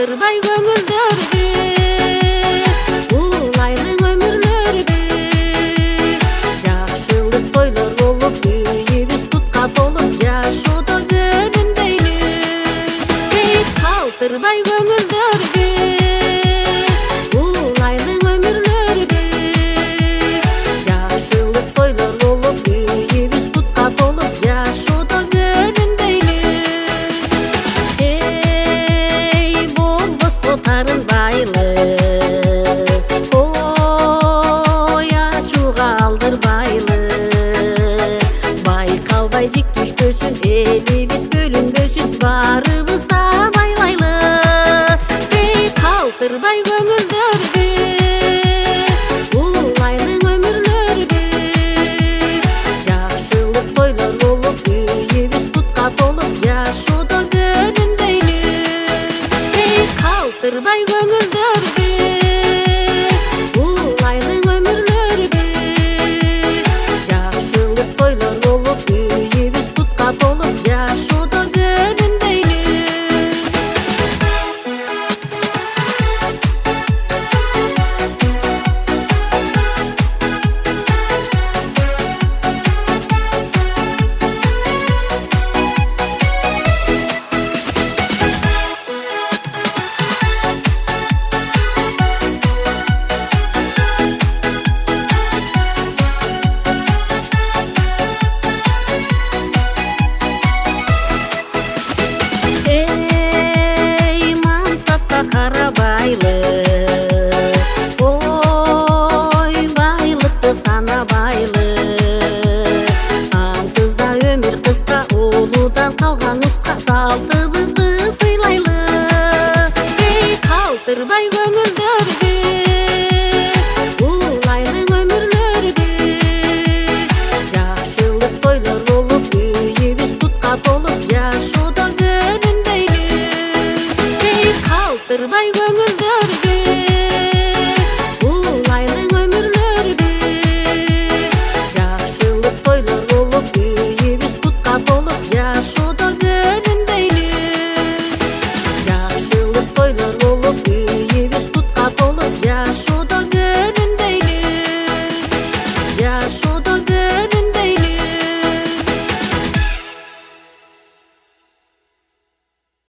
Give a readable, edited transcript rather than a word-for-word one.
калтырбай көңүлдөрдү, улайлы өмүрлөрдү. Жакшылык тойлор болуп, үйүбүз путка толуп, жашоодо көрүнбөйлү. Эй, калтырбай көңүлдөрдү, улайлы өмүрлөрдү. Жакшылык тойлор болуп, үйүбүз путка толуп, жашоодо көрүнбөйлү. Тарынбайлы, ой, ачууга алдырбайлы. Байкалбай жик түшпөсүн, элибиз бөлүнбөсүн, баарыбыз абайлайлы. Эй, калтырбай көңүлдөрдү, улайлы өмүрлөрдү. Жакшылык тойлор болуп, үйүбүз путка толуп, жашоодо көрүнбөйлү. Калтырбай көңүлдөрдү, улайлы өмүрлөрдү. Жакшылык тойлор болуп, үйүбүз путка толуп, жашоодо көрүнбөйлү. Карабайлы, ой, байлыкты санабайлы. Ансыз да өмүр кыска, улудан калган уска, салтыбызды сыйлайлы. Эй, калтырбай